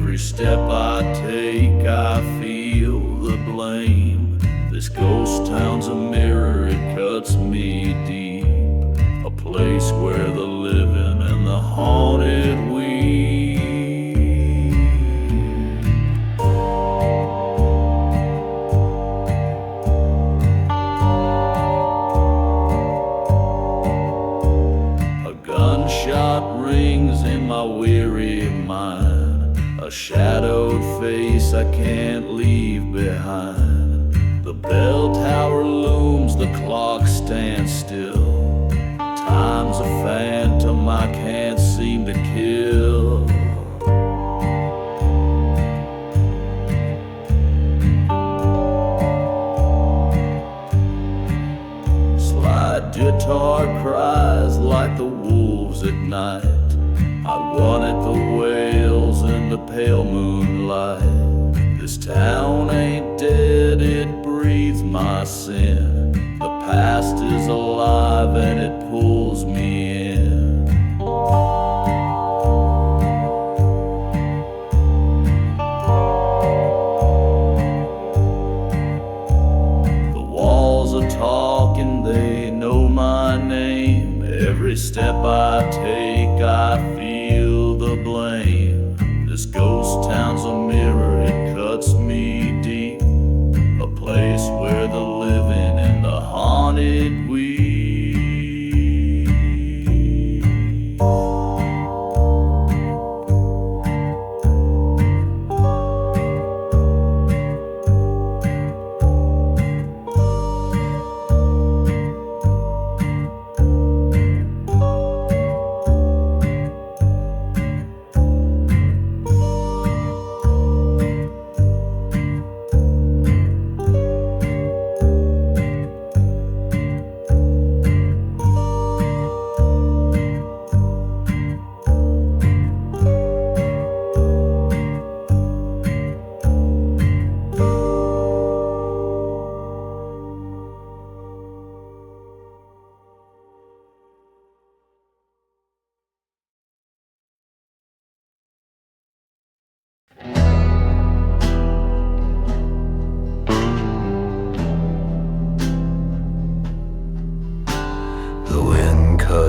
Every step I take, I feel the blame. This ghost town's a mirror, it cuts me deep. A place where the living and the haunted weep. A gunshot rings in my weary mind, a shadowed face I can't leave behind. The bell tower looms, the clock stands still. Time's a phantom I can't seem to kill. Slide guitar cries like the wolves at night. I wanted the wails in the pale moonlight. This town ain't dead, it breathes my sin. The past is alive and it pulls me in. The walls are talking, they know my name. Every step I take, I feel the blame. This ghost town's a mirror, it cuts me deep. A place where the living and the haunted weep.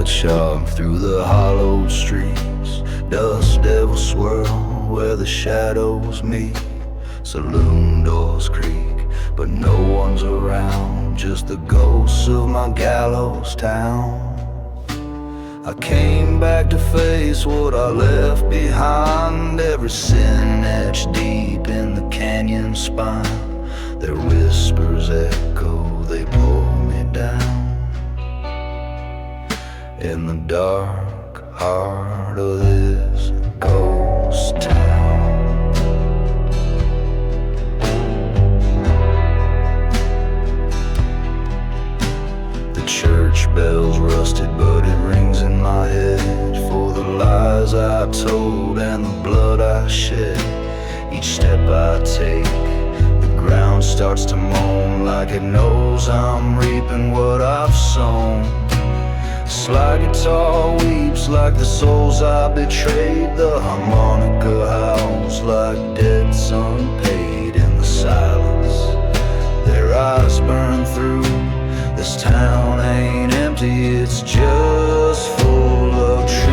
Sharp through the hollowed streets, dust devils swirl where the shadows meet. Saloon doors creak, but no one's around, just the ghosts of my gallows town. I came back to face what I left behind, every sin etched deep in the canyon spine. Their whispers echo, they pull me down. In the dark heart of this ghost town. The church bell's rusted, but it rings in my head for the lies I told and the blood I shed. Each step I take, the ground starts to moan like it knows I'm reaping what I've sown. Slide guitar weeps like the souls I betrayed. The harmonica howls like debts unpaid. In the silence, their eyes burn through. This town ain't empty, it's just full of truth.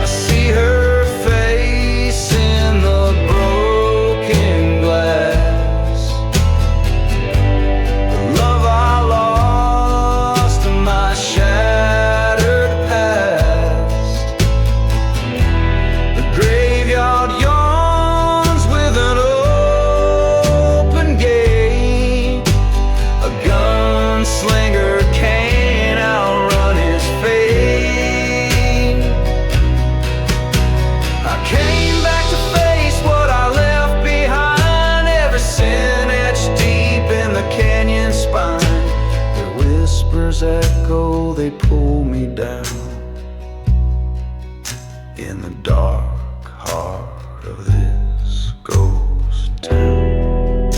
I see her face in the broken glass. The love I lost in my shattered past. The graveyard yawns with an open gate. A gunslinger can't outrun his fate. I came back to face what I left behind, every sin etched deep in the canyon spine. Their whispers echo, they pull me down. In the dark heart of this ghost town.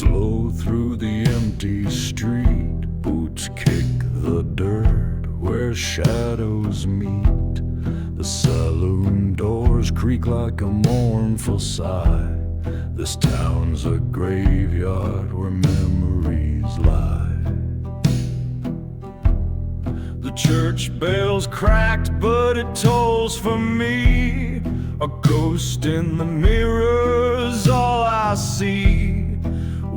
slow through the empty street. Boots kick the dirt where shadows meet. The saloon doors creak like a mournful sigh. This town's a graveyard where memories lie. The church bell's cracked, but it tolls for me. A ghost in the mirror's all I see.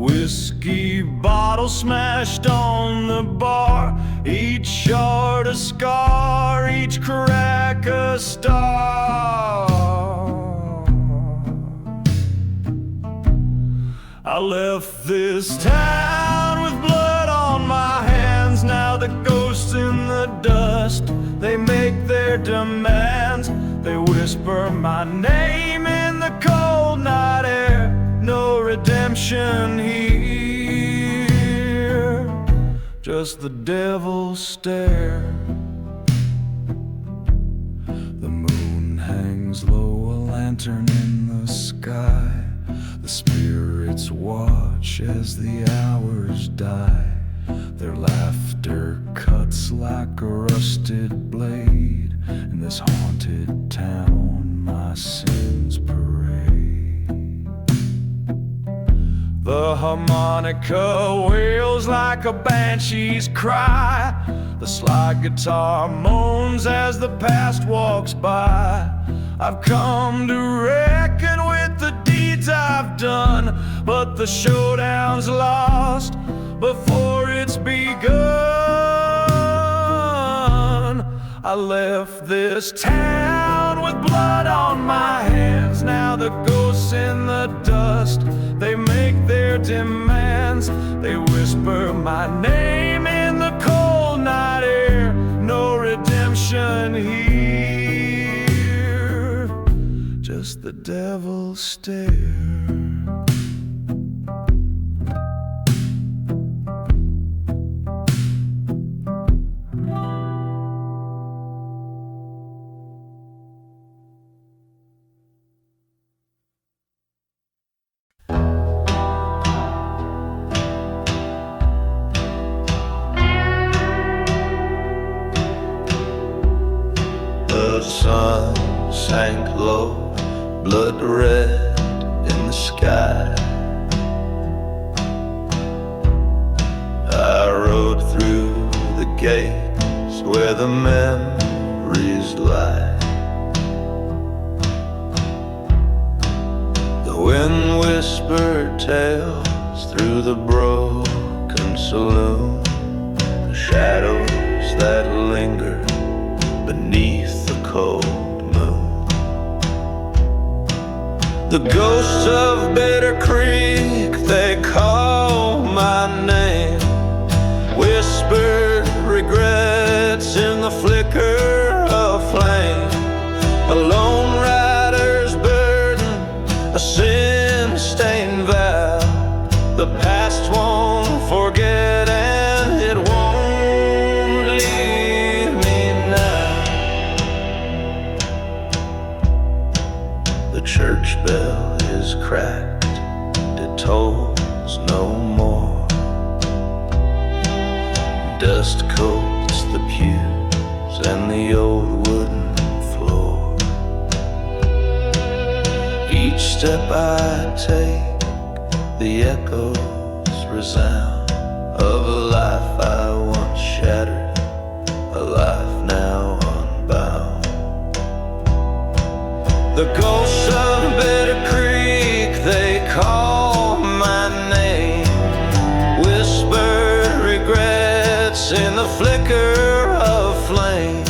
Whiskey bottle smashed on the bar, each shard a scar, each crack a star. I left this town with blood on my hands. Now the ghosts in the dust, they make their demands. They whisper my name in the cold night air. No redemption here, just the devil's stare. The moon hangs low, a lantern in the sky. The spirits watch as the hours die. Their laughter cuts like a rusted blade. In this haunted town, my sins parade. The harmonica wails like a banshee's cry. The slide guitar moans as the past walks by. I've come to reckon with the deeds I've done, but the showdown's lost before it's begun. I left this town with blood on my hands. Now the ghosts in the dust, they make their demands. They whisper my name in the cold night air. No redemption here, just the devil's stare. The sun sank low, blood red in the sky. I rode through the gates where the memories lie. The wind whispered tales through the broken saloon. The shadows that linger beneath the cold moon. The ghosts of Bitter Creek, they call my name. Whispered regrets in the flicker of flame. A lone rider's burden, a sin-stained vow. The past won't forget and it won't leave me now. The church bell is cracked, it tolls no more. Dust coats the pews and the old wooden floor. Each step I take, the echoes resound of a life I once shattered, a life now unbound. The ghosts of Bitter Creek, they call my name. Whispered regrets in the flicker of flame.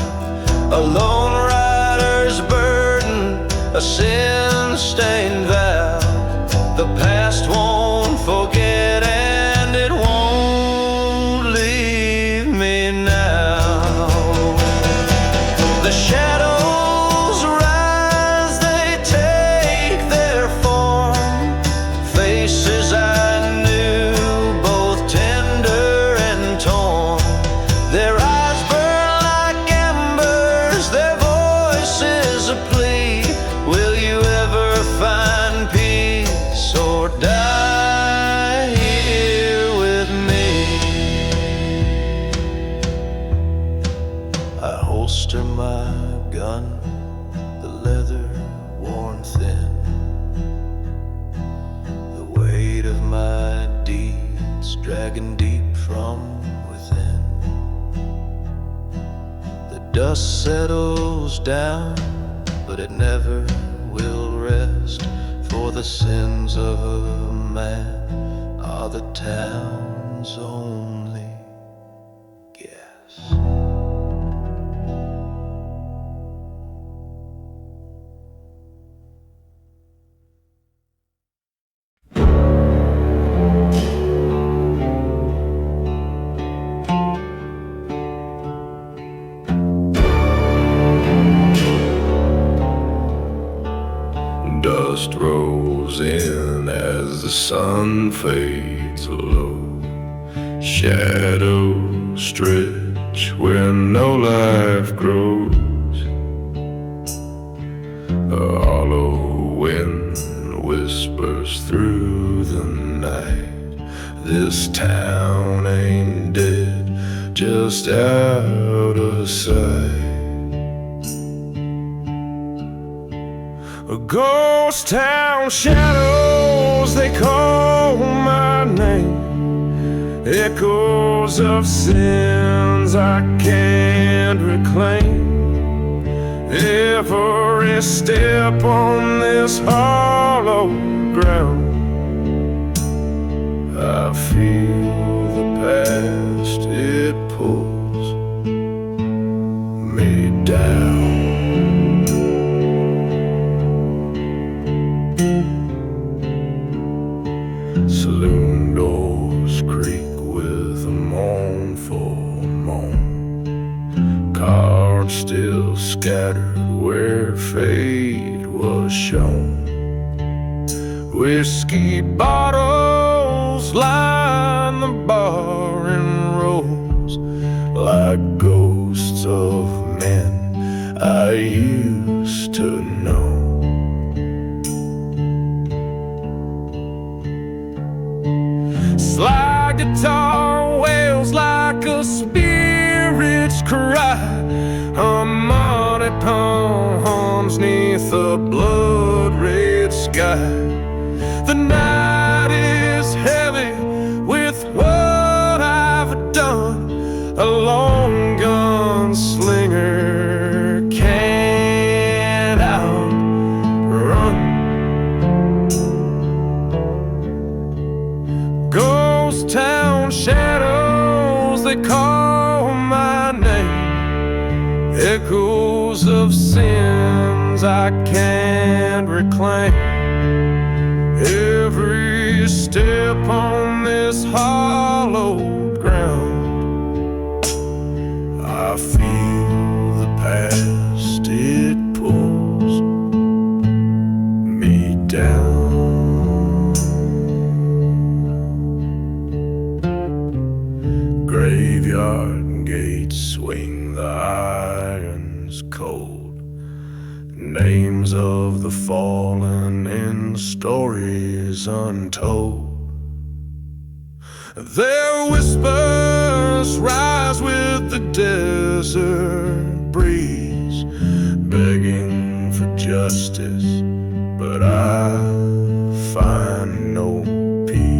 A lone rider's burden, a sin-stained vow. The past won't forget and it won't leave me now. The shadows rise, they take their form. Faces I knew, both tender and torn. Their eyes burn like embers, their voices a plea. Will you I holster my gun, the leather worn thin. The weight of my deeds dragging deep from within. The dust settles down, but it never will rest. For the sins of a man are the town's only guess. Dust rolls in as the sun fades low. Shadows stretch where no life grows. A hollow wind whispers through the night. This town ain't dead, just out of sight. A ghost town shadows, they call my name. Echoes of sins I can't reclaim. Every step on this hollow ground, I feel the past, it pulls me down. Saloon doors creak with a mournful moan. Cards still scattered where fate was shown. Whiskey bottles line the bar in rows, like ghosts of men I used to know. Slide guitar wails like a spirit's cry. Harmonic horns neath a blood-red sky. The night is heavy with what I've done. A long gunslinger can't outrun. Ghost town shadows, they call my name. Echoes of sins I can't reclaim. Every step on this hollowed ground, I feel the past, it pulls me down. Graveyard gates swing, the iron's cold. Names of the fallen in stories untold. Their whispers rise with the desert breeze, begging for justice, but I find no peace.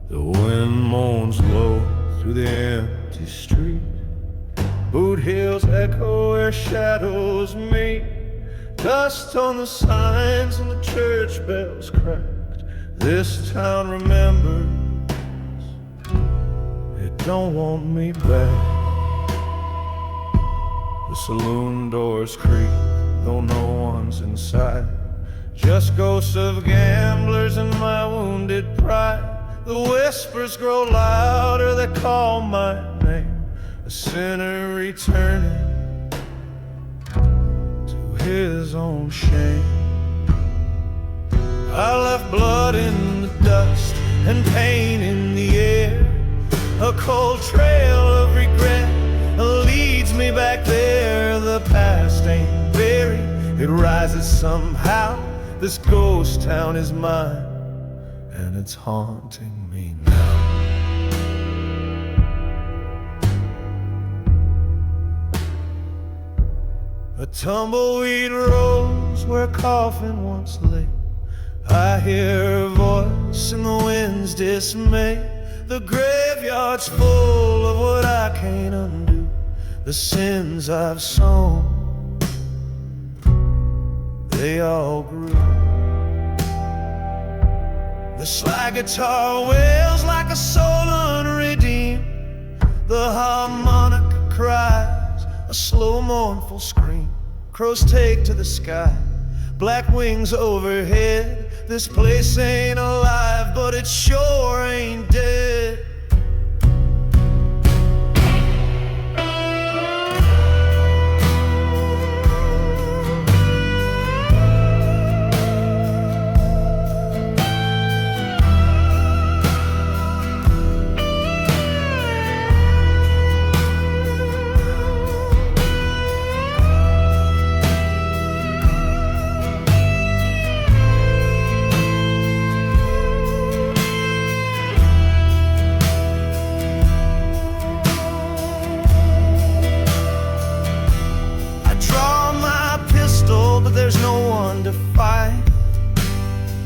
The wind moans low through the empty street. Boot heels echo where shadows meet. Dust on the signs and the church bells cracked. This town remembers, it don't want me back. The saloon doors creak, though no one's inside. Just ghosts of gamblers and my wounded pride. The whispers grow louder, they call my name. a sinner returning to his own shame. I left blood in the dust and pain in the air, a cold trail of regret leads me back there. The past ain't buried, it rises somehow. This ghost town is mine, and it's haunting me now. A tumbleweed rose where a coffin once lay. I hear a voice in the wind's dismay. The graveyard's full of what I can't undo, the sins I've sown, they all grew. The slide guitar wails like a soul unredeemed. The harmonica cries a slow mournful scream. Crows take to the sky, black wings overhead. This place ain't alive, but it sure ain't dead. There's no one to fight,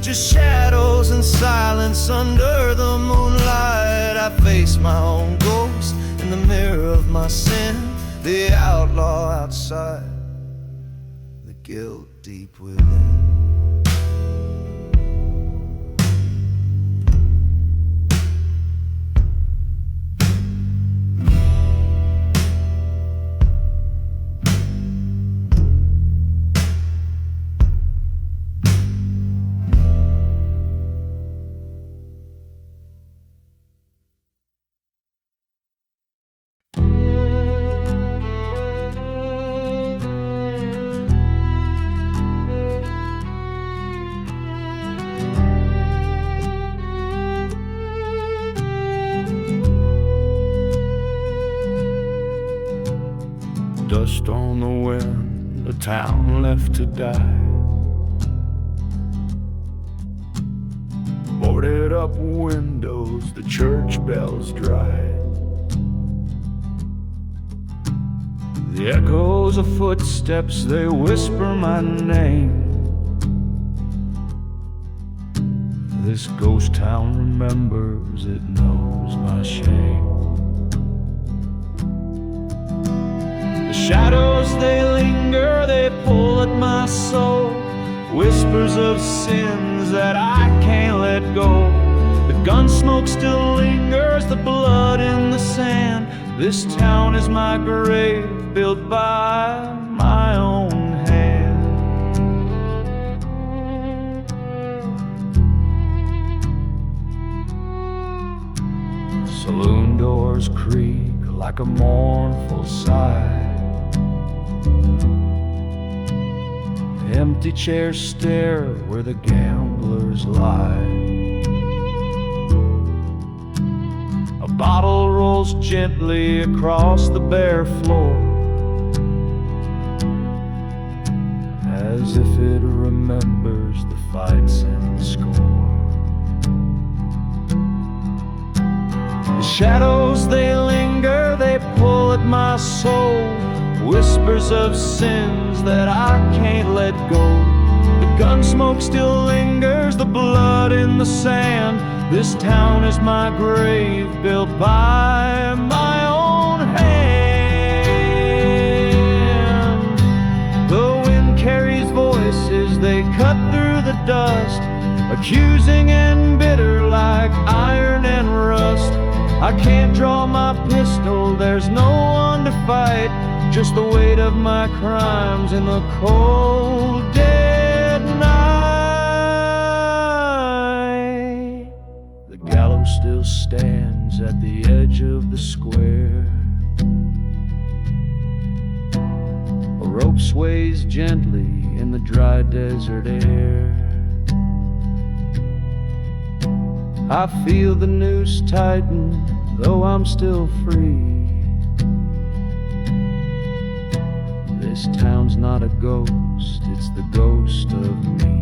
just shadows and silence under the moonlight. I face my own ghost in the mirror of my sin, the outlaw outside, the guilt deep within. Dust on the wind, a town left to die. Boarded up windows, the church bells dry. The echoes of footsteps, they whisper my name. This ghost town remembers, it knows my shame. Shadows, they linger, they pull at my soul. Whispers of sins that I can't let go. The gun smoke still lingers, the blood in the sand. This town is my grave, built by my own hand. Saloon doors creak like a mournful sigh. Empty chairs stare where the gamblers lie. A bottle rolls gently across the bare floor, as if it remembers the fights and score. The shadows, they linger, they pull at my soul. Whispers of sins that I can't let go. The gun smoke still lingers, the blood in the sand. This town is my grave, built by my own hand. The wind carries voices, they cut through the dust, accusing and bitter like iron and rust. I can't draw my pistol, there's no one to fight. Just the weight of my crimes in the cold, dead night. The gallows still stands at the edge of the square. sways gently in the dry desert air. I feel the noose tighten, though I'm still free. This town's not a ghost, it's the ghost of me.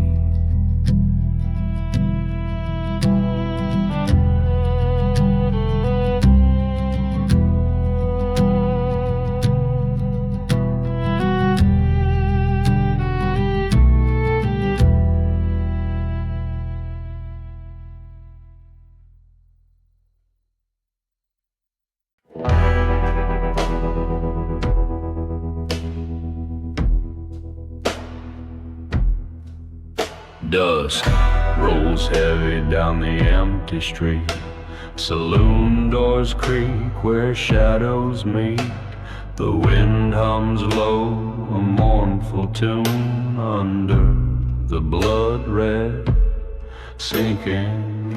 Dusk rolls heavy down the empty street. Saloon doors creak where shadows meet. The wind hums low, a mournful tune under the blood-red sinking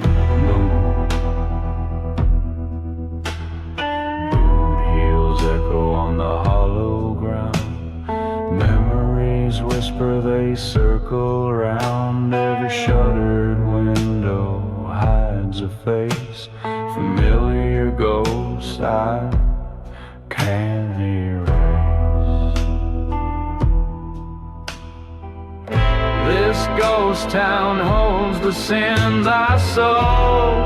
moon. Boot heels echo on the hollow ground. Memories whisper, they circle round. Every shuttered window hides a face, familiar ghosts I can't erase. This ghost town holds the sins I sow.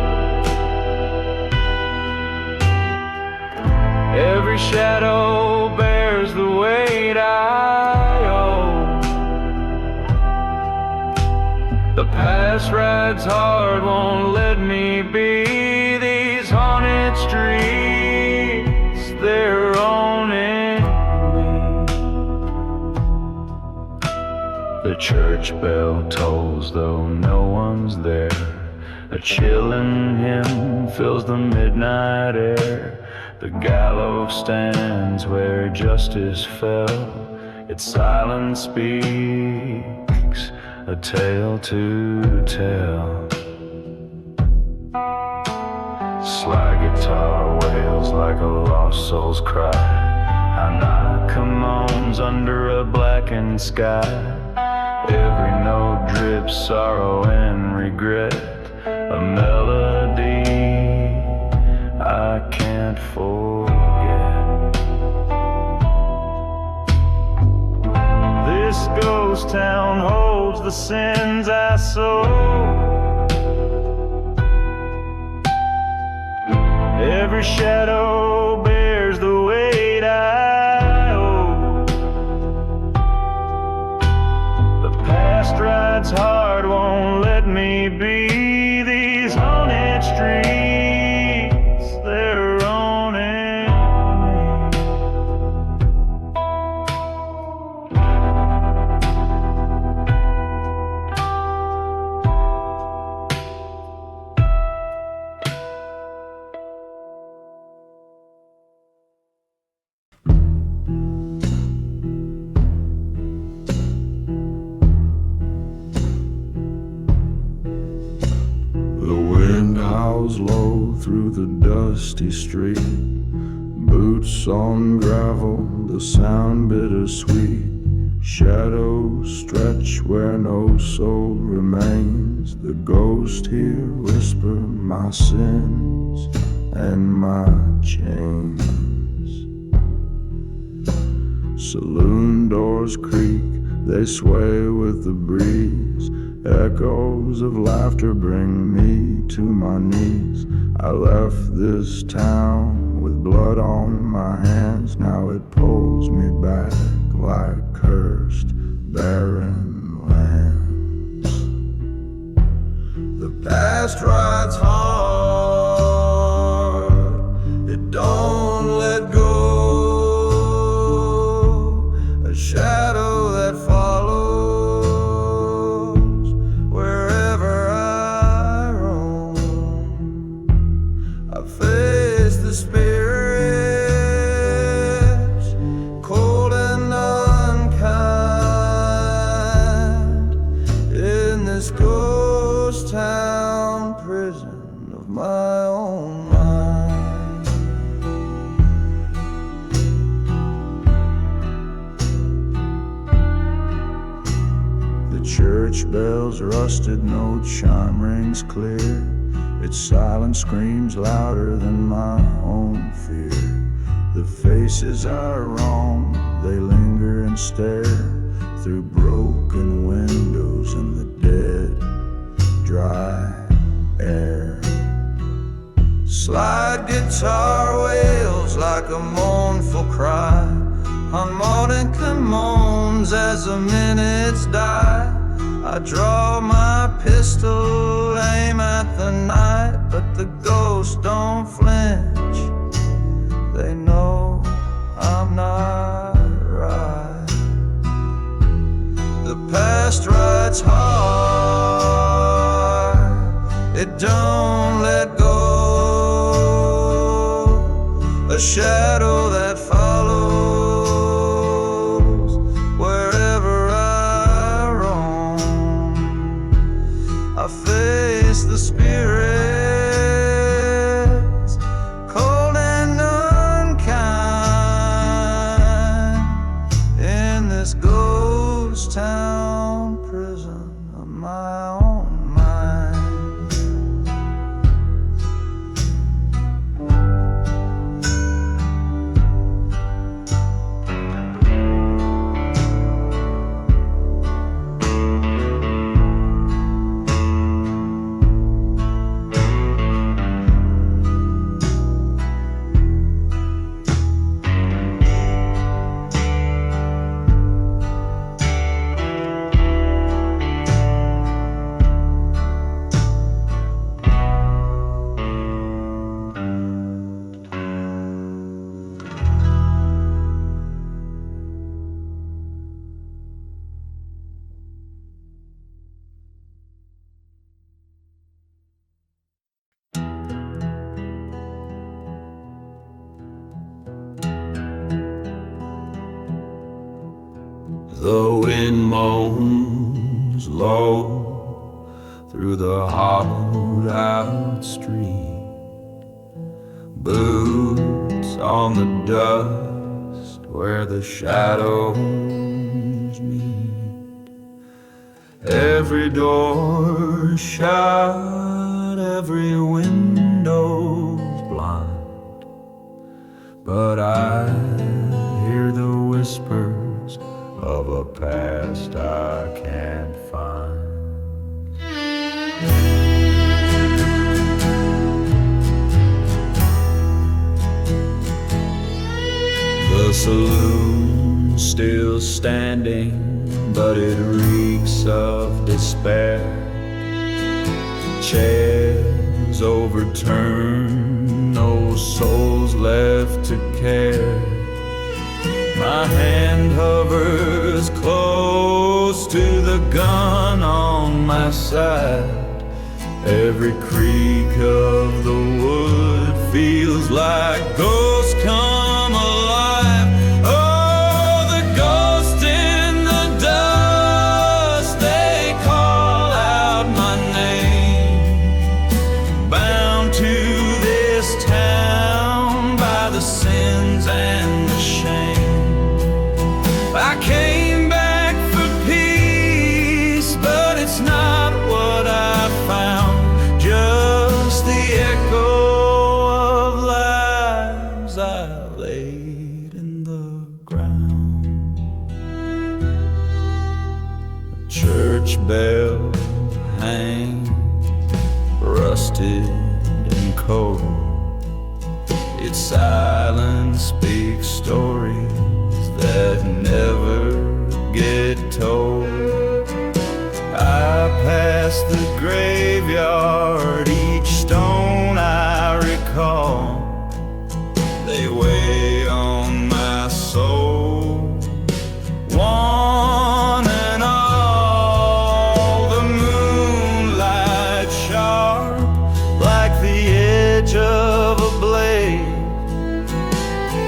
Every shadow bears the weight I owe. The past rides hard, won't let me be. These haunted streets, they're owning me. The church bell tolls, though no one's there. A chilling hymn fills the midnight air. The gallows stands where justice fell. Its silence speaks a tale to tell. Sly guitar wails like a lost soul's cry. I knock moans under a blackened sky. Every note drips sorrow and regret. A melody I can't forget. This ghost town holds the sins I sow. Every shadow bears the weight I owe. The past rides hard, won't let me be. These haunted streets, they're owning low through the dusty street. Boots on gravel, the sound bittersweet. Shadows stretch where no soul remains. The ghost here whisper my sins and my chains. Saloon doors creak, they sway with the breeze. Echoes of laughter bring me to my knees. I left this town with blood on my hands. Now it pulls me back like cursed barren lands. The past rides hard, it don't let go. A shadow that follows the spirits, cold and unkind, in this ghost town prison of my own mind. church bells, rusted notes, chime rings clear. Its silence screams louder than my own fear. The faces are wrong, they linger and stare through broken windows in the dead, dry air. Slide guitar wails like a mournful cry. Harmonica moans as the minutes die. I draw my pistol, aim at the night, but the ghosts don't flinch. They know I'm not right. The past rides hard, it don't let go. A shadow that follows wherever I roam. I face the spirits, cold and unkind, in this ghost town prison of my own mind. The wind moans low through the hollowed out street. Boots on the dust where the shadows meet. Every door shut, every window's blind, but I hear the whispers of a past I can't find. The saloon's still standing, but it reeks of despair. Chairs overturned, no souls left to care. My hand hovers close to the gun on my side. Every creak of the wood feels like ghosts come alive. Oh, the ghosts in the dust, they call out my name. Bound to this town by the sins and the shame. I came back for peace, but it's not what I found. Just the echo of lives I laid in the ground. A church bell hangs rusted and cold. Its silence speaks stories that never get told. I pass the graveyard, each stone I recall. They weigh on my soul, one and all. The moonlight sharp like the edge of a blade,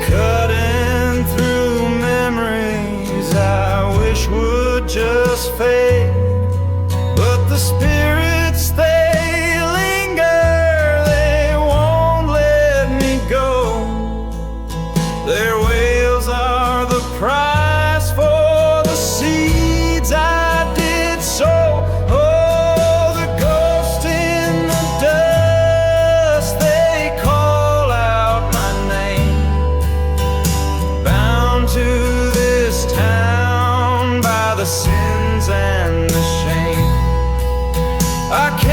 cutting through memories I wish would just fade. But the spirits, they linger, they won't let me go. Their wails are the price for the seeds I did sow. I can't